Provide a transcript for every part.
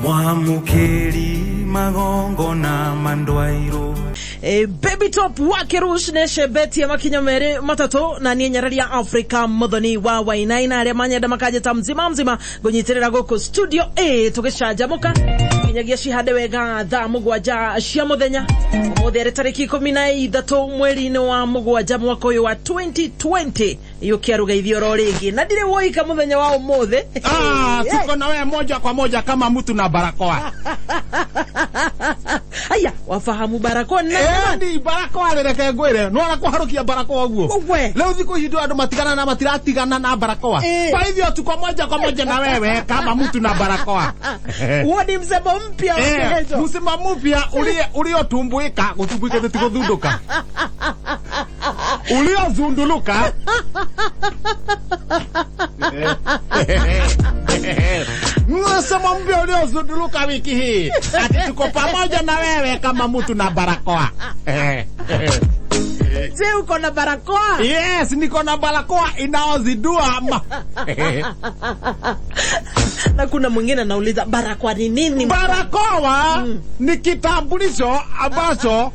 Mwamukeri magongo na mandwairo. Baby top wake Rush neshe beti ya makinyomere matatu na niye nyararia Afrika modoni wa wainaina aria manyada makajeta mzima gonyitirira goko studio tukishaja muka kinyagia shihade wega tha mugwaja cia muthenya muthere tariki 13 mweri-ini wa mugwaja mwaka uyu wa 2020 iyo kiaruga ithioro ringi na ndire woika muthenya wa umuthe tuko na wewe moja kwa moja kama mtu na barakoa. Aya wafahamu barakoa na ndi barakoa reke ngwire no ara kuharukia barakoa guo leo thiko hidu andu matigana na matiratigana na barakoa kwa hivyo tuko moja kwa moja na wewe kama mtu na barakoa. Wodi msemo mpya msemo mpya uliotumbuika kutumbuika tutikudunduka uliozunduluka msemo mpya uliozunduluka wiki hii ati tuko pamoja na wewe kama mtu na barakoa. Je, uko na barakoa? Yes, niko na barakoa inaozidua na kuna mwingine anauliza barakoa ni nini? Barakoa ni kitambulisho ambacho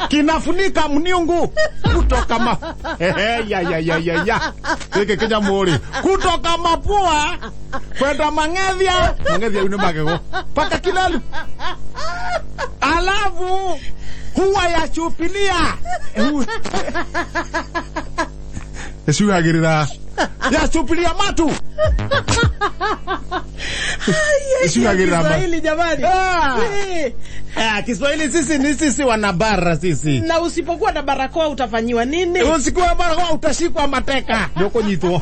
kinafunika mniungu kutoka Kenya muri kutoka mapua kwenda mang'ethia uni magego paka kilalo, alafu huwa ya chupilia eshuhagirira ya chupilia matu Kiswahili jamani. Kiswahili sisi wanabara sisi. Na usipokuwa na barakoa utafanyiwa nini? Usikuwa na barakoa utashikwa mateka. Ndoko nyito.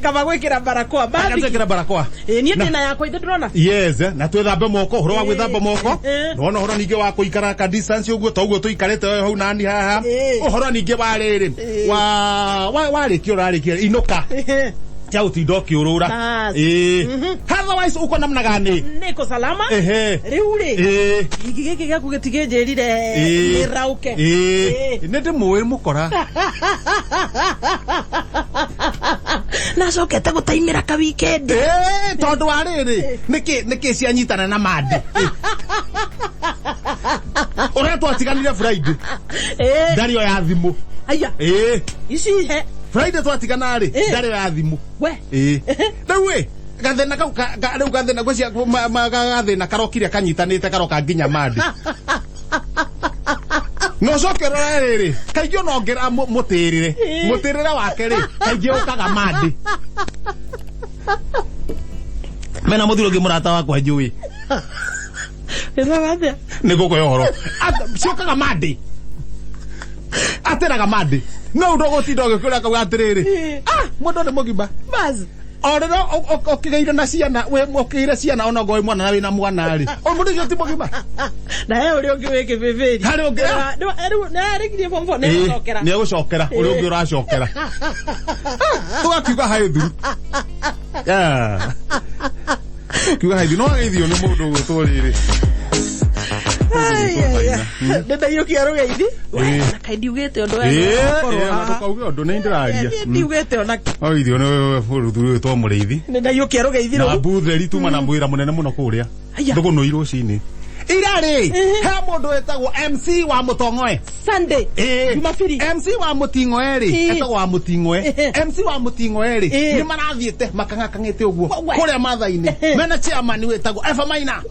Kama gwikira barakoa babi. Gwikira barakoa. Ni tena yako ithe turona? Yes, na twethambe moko, horo wa gwithamba moko. Nona horo ninge wa kuikara ka distance uguo to uguo tuikarete hau nani haha. Horo ninge wa riri. Wa rikio inoka. Chao tidoki urura. Otherwise uko namna gani? Niko salama? Riuri. Igigeke gyaku gitigejerire irauke. Nende muwe mukora. Na sokete gutaimira ka weekend. Tondu wa riri niki cianyitana na madi. Ora twatiganire Friday. Dario ya thimu. Aya. Isi he Friday twatigana ri ndari ya thimu we we gathena rĩu gathena gwecia gathena karokire kanyitanĩte karoka nginya madi no cokera rĩrĩ kaingĩ onongera mũtĩrĩre wake rĩ kaingĩ ũkaga madi mena mũthiro ngĩ mũrata wakwa njũĩ nĩ gũkũ yohoro ciokaga madi ateraga madi no ndogo tidoge kula ka watiriri mundu ni mugiba bas orero okigeire na ciana we okire ciana onogo mwana na wina mwana ri o mundu yo ti mugiba na uri ogiweke beberi hari ogera na rigire pompo ne gocokera ne gocokera uri ogi uracokera tugakiuga hayo thuru kiuga hayo no githio ni mundu gutũrĩrĩ Dada yo kiaro gaithi na kaidi ugete ondo ya kauge ondo ni ndiraria ndi ugete ona o ithio no furuduru to mureithi dada yo kiaro gaithi ro na butheri tuma na mwira munene muno kuria ndugu no iro cini irari he mundu etagwo MC wa Mutongoe Sunday Jumapili MC wa Mutingoe ri etagwo wa Mutingoe MC wa Mutingoe ri ni marathiete makang'akang'ete uguo kuria mathaini mena chairman wetagwo Efa Maina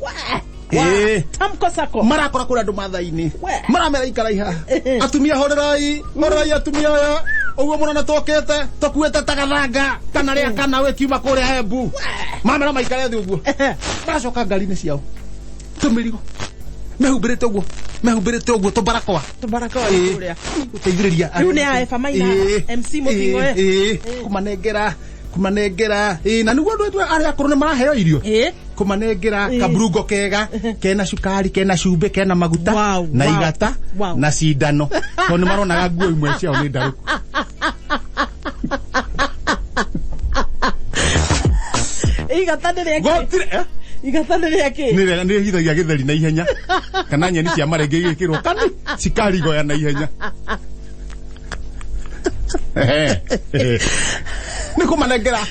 tamko sako marakora kura andu mathaini maramera ikara iha atumia horerai atumia aya uguo murana tokete tokuete tagathanga kana ria kana we kiuma kuria Embu mamera maikare thi uguo macoka ngari-ini ciao tumirigo mehumbirite uguo to barakoa kuria uteithiriria riu ni Efa Maina MC Mutingoe kumanengera na niguo ndu ari akuru ni maraheo irio kumanengera kabrugo kega kena shukari kena shube kena maguta na igata na cindano to ni maronaga nguo imwe ciao ni ndaruku igata ndire yake ni hithagia githeri na ihenya kana nyeni cia marenge igikirwo kani cikari goya na ihenya Nikumanengera.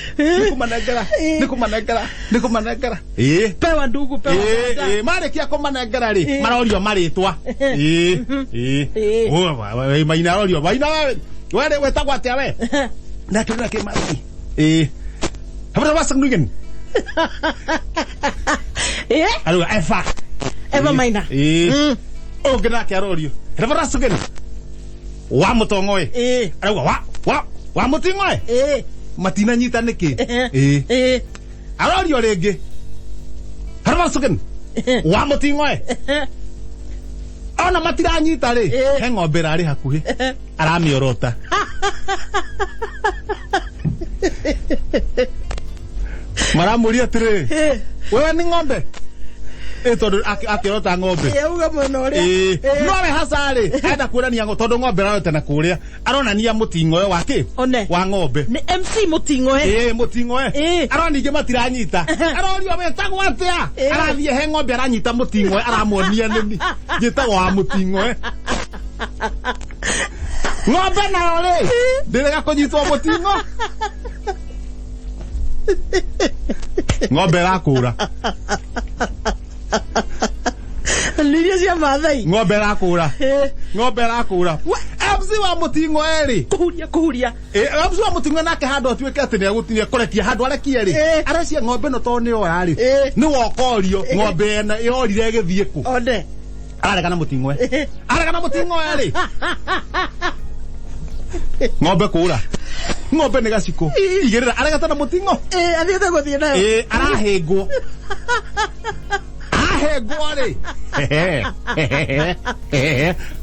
Pewa ndugu, pewa dada. Mare kia kumanengera ri. Marorio maritwa. Oh, maina rorio, maina wewe. Wewe wetagwa atia we. Na tuna ke mari. Habra wasang nugen. Alo Eva maina. O gena ke rorio. Habra sugen. Wa mutongoe. Alo wa mutingoe. Matina nyita niki. Arorio rege. Habra sugen. Wa mutingoe. Ona matira nyita ri. He ng'ombe rari hakuhi. Aramiorota. Maramuria tire. Wewe ni ng'ombe. Tondu akirota ng'ombe. Uga muno ri. Nowe hasari. Enda kuonania ngo tondu ng'ombe rarote na kuria. Aronania mutingoe wake. Wa ng'ombe. Ni MC mutingoe. Mutingoe. Aroninge matiranyita. Arorio wetagwo atia. Arathie he ng'ombe aranyita mutingoe aramuonia nini. Gitagwo wa mutingoe. Ng'ombe nayo ri. Ndirega kunyitwo mutingo. Ng'ombe rakura. Liria cia Maathai. Ng'ombe rakura. MC wa mutingo eri. Kuhuria. MC wa mutingo nake handu atuike ati ni agutinia kurekia handu arekia ri. Aracia ng'ombe no to ni orari. Ni wokorio ng'ombe ena yorire githie ku. Ode. Aregana mutingo. Aregana mutingo eri. Ng'ombe kura. Ng'ombe ni gaciko. Igirira aregata na mutingo. Athiete guthie nayo. Arahengwo. Ahengwo ri.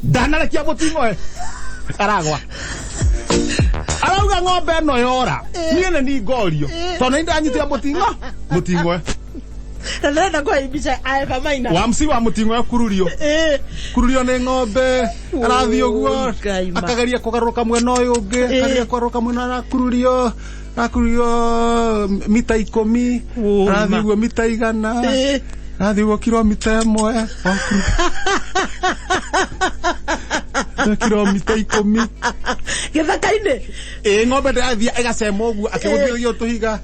Ndanarekia mutingo aragwa. Arauga ng'ombe no yora. Niene ni ngorio. Tondu ni ndanyitira mutingo. Nenda kwa ibicha Eva maina. Wa MC wa mutingo kururio. Kururio ni ng'ombe. Arathi uguo. Akageria kugaruka mwena uyu ungi. Akageria kugaruka mwena na kururio. Mita 10. Arathi uguo mita 100. Arathi uguo kilomita 1. Kilomita 10. Githaka-ini. Ng'ombe ndathia igacema uguo akiguthirio tuhiga.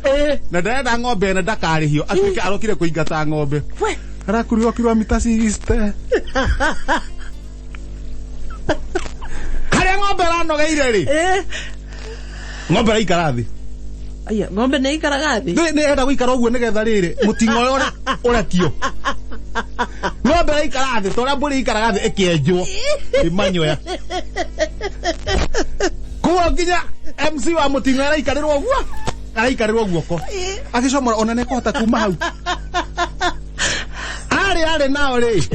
Na ndenda ng'ombe na ndakarihio atuike arokire kuingata ng'ombe. Arakurio kilomita 60. Kare ng'ombe ranogeire ri. Ng'ombe raikara thi. Aya, ng'ombe ni ikaraga thi. Ni enda guikara uguo nigetha riri mutingo yora urakio. Ng'ombe raikara thi tora mburi ikaraga thi ikienjwo. Imanyoya. Kuo nginya MC wa mutingo araikarirwo uguo. Araikarirwo guoko. Agicomora ona nekota kuma hau. Ari nao ri.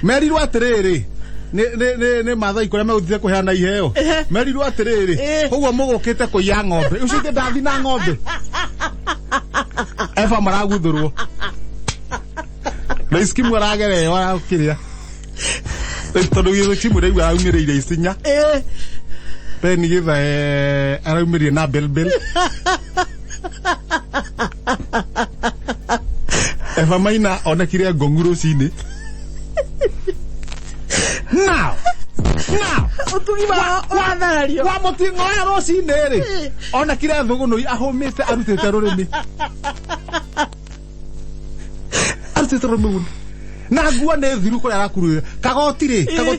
Merirwo atiriri. Ne Maathai kuria meguthize kuheana iheo. Merirwo atiriri. Koguo mugukite kuiya ng'ombe. Ucio ndi ndathi na ng'ombe. Eva maraguthurwo. Na iskimu aragere arakiria. Tondu githu kimu rĩu araumireire isinya. Peni githa araumirie na belbel. Eva maina onekire ngonguru cini. Now. Utugima wa tharario. Wa mutingo ya rocini ri. Onekire thugunui ahumite arutite rurimi. Arutite rurimi. Na nguo ne thiru kuria arakurure. Kagoti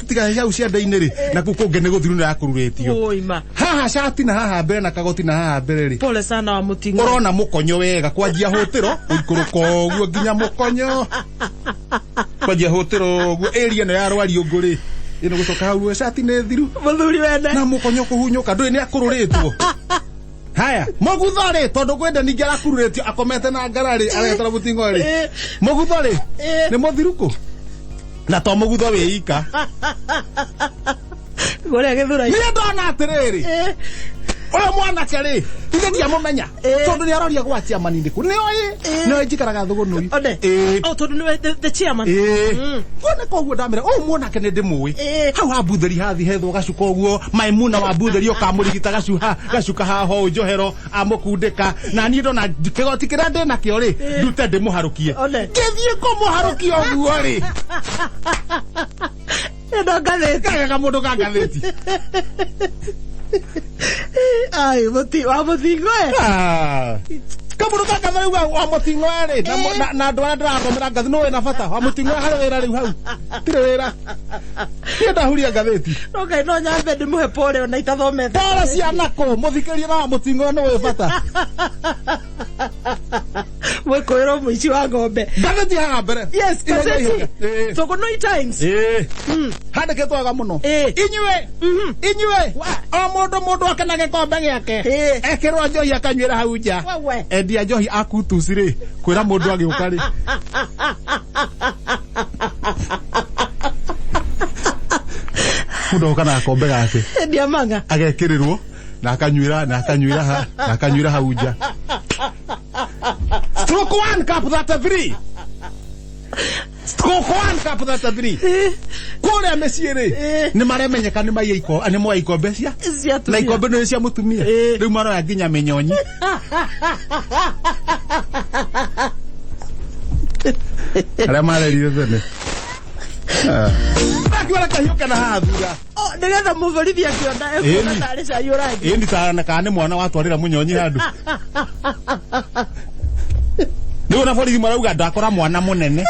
tiga ya ucia ndaini ri. Na kukunge ne guthiru na akururetio. Oima. Haha shati na haha mbere na kagoti na haha mbere ri. Pole sana wa mutingo. Urona mukonyo wega kwanjia hutiro uikuruko guo nginya mukonyo. Kwanjia hutiro guo area no ya rwari unguri. Ino gucoka hau shati ne thiru. Muthuri wende. Na mukonyo kuhunyuka ndui ni akururitwo. Haya, muguthore tondu gwenda ningi arakururetio akomete na ngarari aretara mutingo ri. Muguthore ni muthiruku. Na to mugutho wiika. Gore githura. Ni ndona atiriri. Oyo mwanake ri, tige ndiamumenya. Tondu ni aroria gwatia manindiku. Ni oyi. No njikaraga thugunui. Tondu niwe the chairman. Wona koguo ndamira, mwanake ni ndimui. Hau ha butheri hathi hethwo gacuka uguo, Maimuna wa butheri okamurigita gacuka haho njohero amukundika. Na ni ndona kigoti kiria ndina kio ri, ndute ndimuharukie. Ngithie kumuharukia uguo ri. Ndo gatheti. Kaga mundu ga gatheti. ai mutingo kamu rutaka thau wa mutingo ri na ndwara ndirathomera ngathi no wena bata wa mutingo hari wira riu hau tire wira tienda huria ngatheti okay no nyambe ndimuhe pole ona itathomete pole ciana ko muthikĩria na mutingo no we bata mwekwĩrwo mũici wa ng'ombe ngatheti haga mbere yes gazeti Togonoi Times handĩkĩtwo wega mũno inyuĩ o mũndũ akenage kombe gĩake ekĩrwo njohi akanyuĩra hau nja endia njohi akutuci rĩ kwĩra mũndũ agĩũka rĩ mũndũ kana kombe gake endia manga agekĩrĩrwo na akanyuĩra hau nja Stroke 1 cup that 3 Stroke 1 cup that 3 kũrĩa mĩciĩ rĩ nĩ maremenyeka nĩ maiya nĩ moya ikombe cia na ikombe nĩ cia mũtumia rĩu maroya nginya mĩnyonyi arĩa marerire tene akiona kahiũka na haha thura nĩgetha mũborithi akĩona ekuona tarĩ cai ũrangi ĩni taranaka nĩ mwana watwarĩra mũnyonyi handũ nĩ ona borithi marauga ndakora mwana mũnene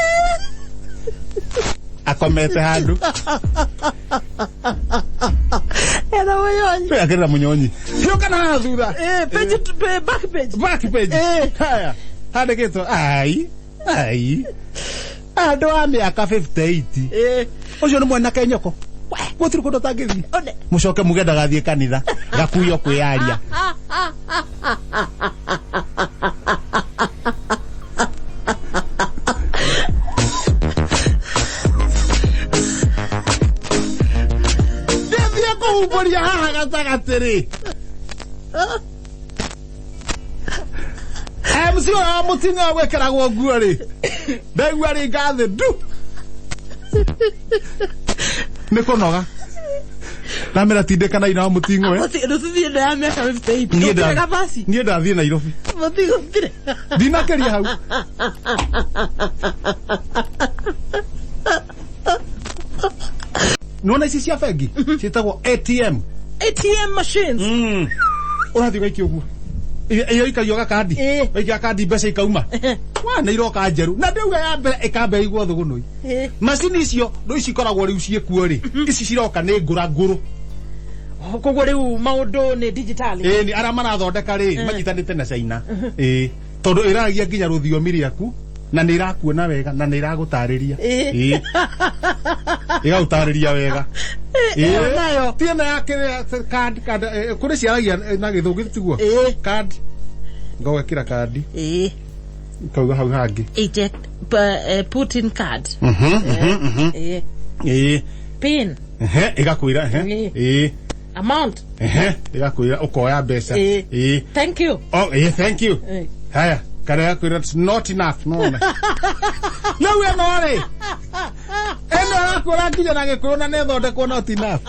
akomete handũ era mũnyonyi akĩrĩra mũnyonyi hiũka na haha thura back page haya handĩkĩtwo ai andũ a mĩaka 58 ũcio nĩ mwanake nyoko gũtirĩ kũndũ tangĩthiĩ mũcoke muge ndagathiĩ kanitha gakuyo kwĩyaria ndĩthiĩ kũhumbũria haha gatagatĩ rĩ MC wa mutingo gwĩkĩragwo nguo rĩ ndaigua rĩ ngathĩ ndu nĩ kũnoga namera tindĩkana ina wa mutingo we rũthiĩ nda ya mĩaka 58 niĩ ndathiĩ Nairobi mutingo tire ndinakĩria hau nona ici cia bengi ciĩtagwo ATM machines ũrathiĩ gaikia ũguo iyo ikayo gakandi waikia kandi mbeca ikauma wana iroka njeru na ndiuga ya mbere ikambe igwo thugunui macini icio ndo ici koragwo riu ciekuo ri ici ciroka nĩ ngũrũ koguo riu maũndũ nĩ digital ni ara marathondeka ri manyitanĩte na China tondu ĩragia nginya rũthiomi rĩaku na nĩ irakuona wega na nĩ iragũtarĩria igautarĩria wega nayo tiena yake card kũrĩ ciaragia na gĩthũngĩ tiguo card ngawekĩra kandi kauga hau hangi eject put in card pin igakwĩra amount igakwĩra ukoya mbeca thank you thank you haya kana yakwĩra it's not enough no no we no re eno akwĩra nginya na gĩkũyũ na nĩ thondekwo not enough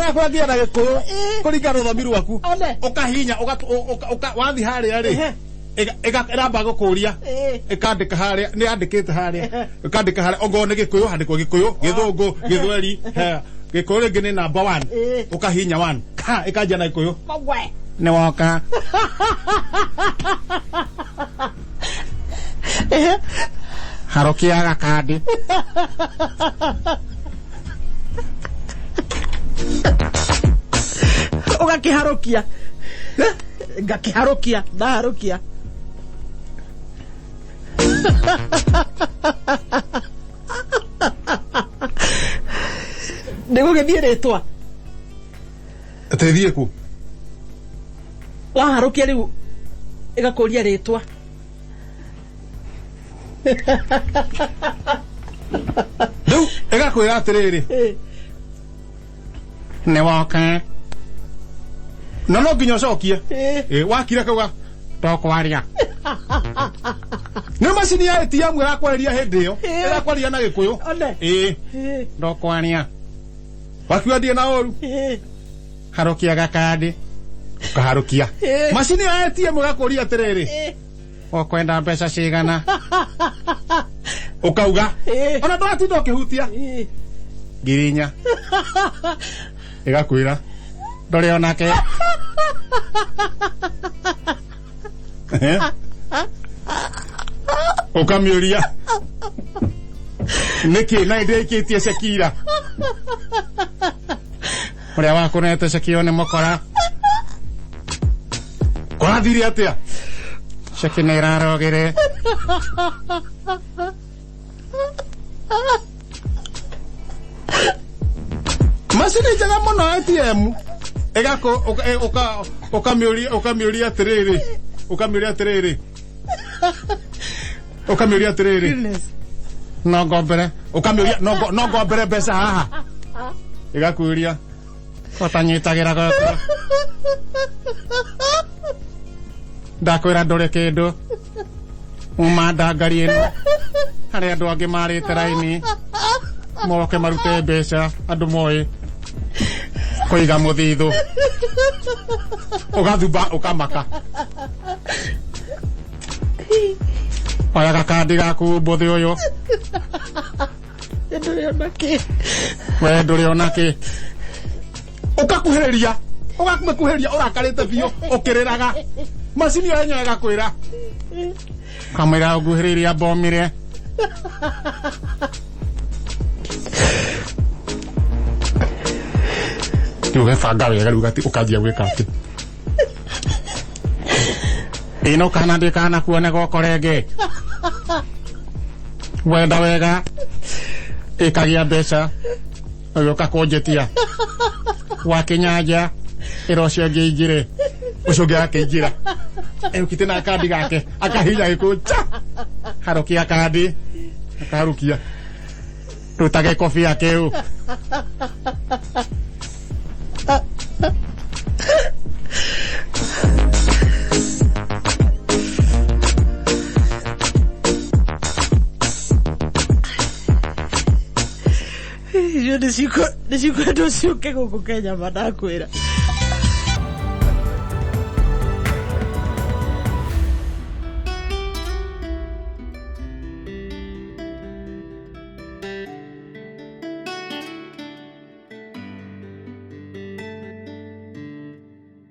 akwĩra nginya na gĩkũyũ kũringana rũthiomi rwaku ũkahinya wathi harĩa rĩ ĩramba gũkũria ĩkandĩka harĩa nĩ andĩkĩte harĩa ĩkandĩka harĩa ongorwo nĩ gĩkũyũ handĩkwo gĩkũyũ gĩthũngũ gĩthweri gĩkũyũ rĩngĩ nĩ number 1 ũkahinya 1 ĩkanjia na gĩkũyũ nĩ woka harokia gakandi ũgakĩharũkia ngakĩharũkia ndaharũkia nĩgũgĩthiĩ rĩtwa ateithie ku waharũkia rĩu ĩgakũria rĩtwa rĩu ĩgakwĩra atĩrĩrĩ nĩ woka no nginya ũcokie wakira kauga ndokwaria nĩ macini ya ATM ĩrakwarĩria hĩndĩ ĩyo ĩrakwarĩria na gĩkũyũ ndokwaria wakiuga ndie na ũru harokia gakandi ukaharukia macini ya ATM ĩgakũria atĩrĩrĩ ũkwenda mbeca cigana ukauga ona ndwatinda ũkĩhutia ngirinya ĩgakwĩra ndore onake ukamiuria niki na ndekitie Shakira uria wakunete Shakira ni mukora kwathire atia Shakira irarogire masini jaga muno ATM egako ukamiuria atiriri no gombere ukamiuria no gombere mbeca haha igakuria utanyitagira goko ndakwira ndore kindu umanda ngari ino hari andu angi marite raini moke marute mbeca andu moe kuiga muthithu ugathumba ukamaka oya gakandi gaku mbuthi uyu nduri onaki ukakuhiriria urakarite biu ukiriraga macini yenyewe igakwira kamera uguhiriria bomire tuge fanga wega rugati ukajia gwika ati ino kana ndikana kuone gokorenge wenda wega ikagia mbeca uyo kakonjetia wakinyanja irocio ngiingire ucio ngiakiingira ukite na kandi gake akahinya gikucha harukia kandi akarukia rutage kofia keu yo nicikwenda uciuke guku Kenya manakwira